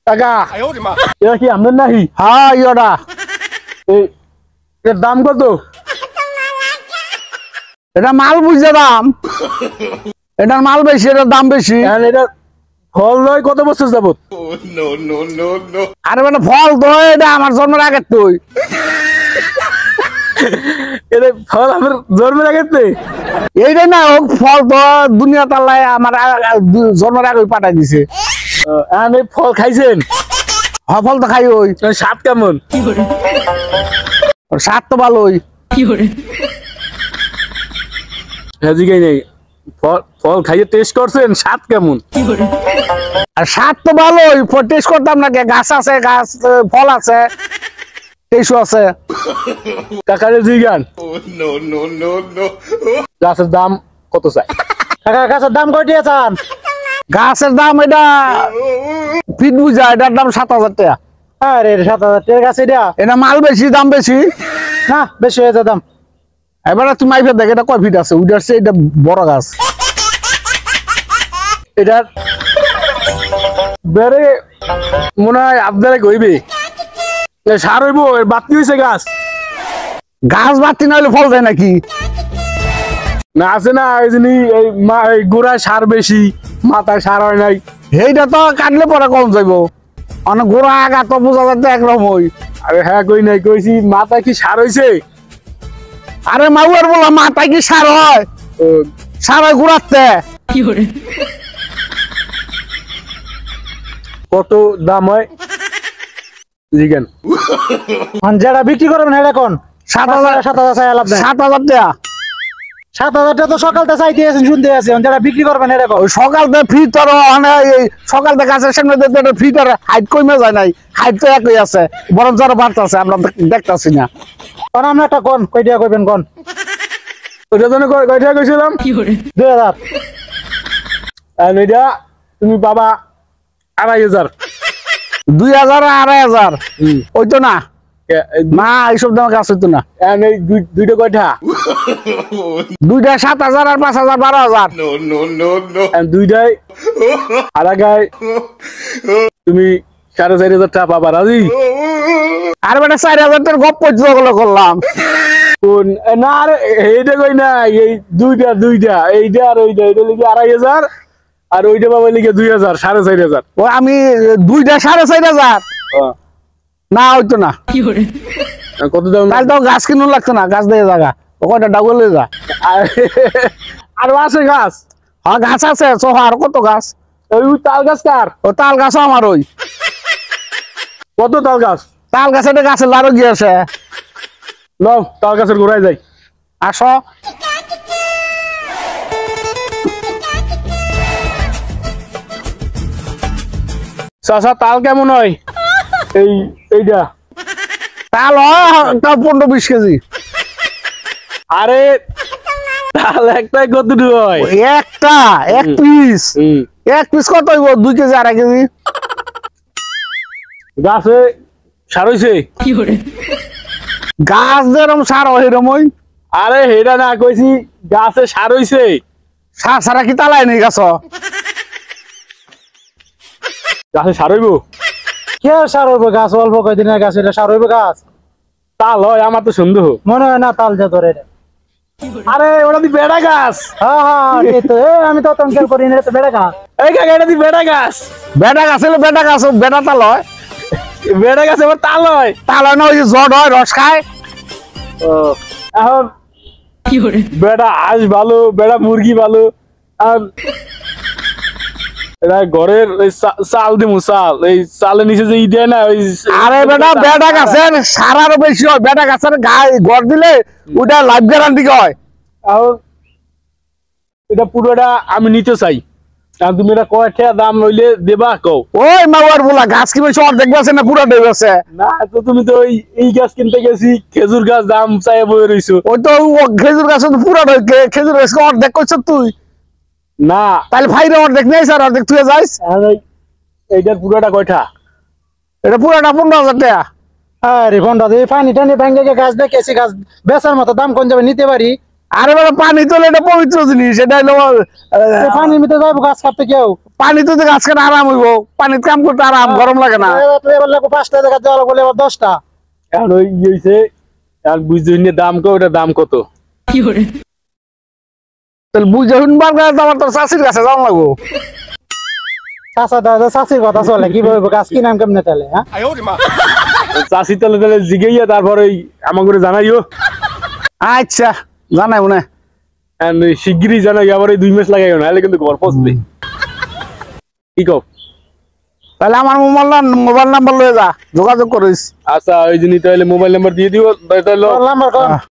টাকা এটা কি আমাদের নাহি? হ্যাঁ ইয়োটা এর দাম কত? এটা মাল বুঝছে দাম, এটার মাল বেশি, এটার দাম বেশি। এটা ফল নয় কত বছর যাবত? আরে মানে ফল তো এটা আমার জন্মের আগের তুই, এটা ফল আমার জন্মের আগের তুই এইটাই না হোক ফল তো দুনিয়া তাল্লায় আমার জন্মের আগে পাঠাই দিছে। ফল খাইছেন? হ্যাঁ ফল তো খাই। ওই স্বাদ কেমন? স্বাদ তো ভালোই। হ্যাঁ জিগাই নেই, ফল খাইয়ে টেস্ট করছেন, স্বাদ কেমন? আর স্বাদ তো ভালোই, টেস্ট করতাম না কে? গাছ আছে, গাছ ফল আছে, টেস্ট আছে। কাকারে জিগান গাছের দাম কত চাই? কাকা গাছের দাম কয়টি চান? গাছের দাম এটা ফিট বুঝা, এটার দাম 7,000 টাকা। আরে 7,000 টাকার গাছ এটা? এটা মাল বেশি, দাম বেশি না? বেশি হয়েছে দাম। এবারে তুমি মাইফে দেখ এটা কয় ফিট আছে, উঠাচ্ছে এটা বড় গাছ। এটার বেড়ে মনে হয় আপনারা কইবে সার হইব, বাতি হয়েছে গাছ। গাছ বাতি না হলে ফল দেয় নাকি? না আছে না এই জন্য এই গোড়ায় সার বেশি, মাথায় সার হয় নাই। এইটা তো কাটলে পরে কম যাইব, অনেক গোড়া আগা তো বোঝা যাচ্ছে একরকম। ওই আরে হ্যাঁ কই নাই, কইছি মাথায় কি সার হয়েছে? আরে মাউয়ার বলা মাথায় কি সার হয়? সার হয় গোড়াতে। কত দাম হয় জিজ্ঞান? যেটা বিক্রি করবেন এটা কোন? 7,000 টাকা। 7,000 টাকা তো সকালটা চাইতে আছেন, শুনতে আছেন। যেটা বিক্রি করবেন এটা কোন? সকালটা ফ্রি তোর সকালটা গাছের সামনে ফ্রি তোর হাইট কমে যায় নাই, হাইট তো একই আছে, বরং যারা বাড়তেছে আমরা দেখতেছি না। কারণ আমরা একটা কোন কয় টাকা কইবেন কোন? ওইটা জন্য কয় টাকা কইছিলাম? 2,000। আর এটা তুমি বাবা 2,500। 2,000 আর 2,500 ওই তো না না, এইসব দাম গাছ হইতো না। দুইটা কয়টা? দুইটা 7,000 আর 5,000 12,000। দুইটাই আর গায়ে তুমি 4,500 টাকা পাবা রাজি? আর বেটা 4,000 টাকার গপ করলাম কোন না? আর এইটা কই না, এই দুইটা এইটা আর ওইটা, এটা লিখে 2,500 আর ওইটা বাবা লিখে 2,000, 4,500। ও আমি দুইটা 4,500 না হইতো না। কত দাম? তাহলে তো গাছ কিনুন লাগতো না, গাছ দিয়ে জায়গা ওটা ডাবলে যা। আরো আছে গাছ? হ্যাঁ গাছ আছে, আর কত গাছ? ওই তাল গাছ কার? ও তাল গাছ আমার। ওই কত তাল গাছ? তাল গাছ এটা গাছের লাড়ো গিয়েছে। লও তাল গাছের গোড়ায় যাই, আসো। চাচা তাল কেমন হয়? এইটা তাল হয় 15-20 কেজি। আরে তাল একটাই কত হয়? একটা এক পিস কত হইব? 2 কেজি 2.5 কেজি। গাছে সার হইছে? গাছ যেরকম সার হয় এরকমই। আরে হেটা না কইছি, গাছে সার হইছে। সার ছাড়া কি তালাই নেই গাছ? গাছে সার হইব? কে সার হইব? গাছ অল্প কয়দিনের গাছ, এটা সার হইব গাছ? তাল হয়? আমার তো সন্দেহ মনে হয় না তাল যা ধরে। আরে ওটা দি বেড়া গাছ। আমি তো খেয়াল করি না, বেড়া গাছ। এই কাকা এটা দি বেড়া গাছ। বেড়া গাছ হলো বেড়া গাছ, বেড়া তাল হয়? বেড়া গাছ আবার তাল হয়? তাল হয় না, ওই জট হয়, রস খায়। এখন বেড়া হাঁস ভালো, বেড়া মুরগি ভালো। ঘরের চাল দিমু, চাল এই চালের নিচে যে দেয় না ওই। আরে বেটা বেটা গাছের সারারও বেশি হয়, বেটা গাছের গায়ে ঘর দিলে ওটা লাইফ গ্যারান্টি হয়। এটা পুরোটা আমি নিতে চাই, তুমি এটা কয়টা দাম হইলে দেবা কও? ওই মাওয়ার বলা গাছ কি বেশি অর্ধেক বেছে না পুরো দেবেছে? না তো তুমি তো এই গাছ কিনতে গেছি, খেজুর গাছ দাম চাই বই রইছো। ওই তো খেজুর গাছ পুরো খেজুর গাছ অর্ধেক করছ তুই না? তাহলে ভাইরে অর্ধেক নেই স্যার, অর্ধেক তুই যাইস। এইটার পুরোটা কয়টা? এটা পুরোটা 15,000 টাকা। আরে 15,000 পানি টানি ভাঙ্গে গাছ দেখেছি, গাছ বেচার মতো দাম কোন যাবে নিতে পারি? আরে বাবা পানি তো এটা পবিত্র জিনিস, এটা হলো পানির ভিতরে যাইবো গাছ কাটতে কেউ? পানি তো গাছ কাটা আরাম হইব, পানিতে কাম করতে আরাম, গরম লাগে না। এবার লাগবো 5টা জায়গা দেওয়া বলে এবার 10টা। এখন ওই হইছে এখন বুঝতে নিয়ে দাম কত, ওটা দাম কত? তাহলে বুঝে শুনবার গেলে তো আমার তোর চাষির কাছে যাওয়া লাগবো। চাচা দাদা চাচির কথা চলে কিভাবে গাছ কিনাম কেমনে তাহলে? হ্যাঁ চাষি তাহলে তাহলে জিগাইয়া তারপর ওই আমার করে জানাইও। আচ্ছা জানাই মনে শিগগিরই জানাই, আবার এই 2 মাস লাগাইও না, কিন্তু ঘর পৌঁছবে। কি কও? তাহলে আমার মোবাইল নাম্বার লয়ে যা, যোগাযোগ করিস। আচ্ছা ওই জন্য তাহলে মোবাইল নাম্বার দিয়ে দিও তাহলে। নাম্বার কোন?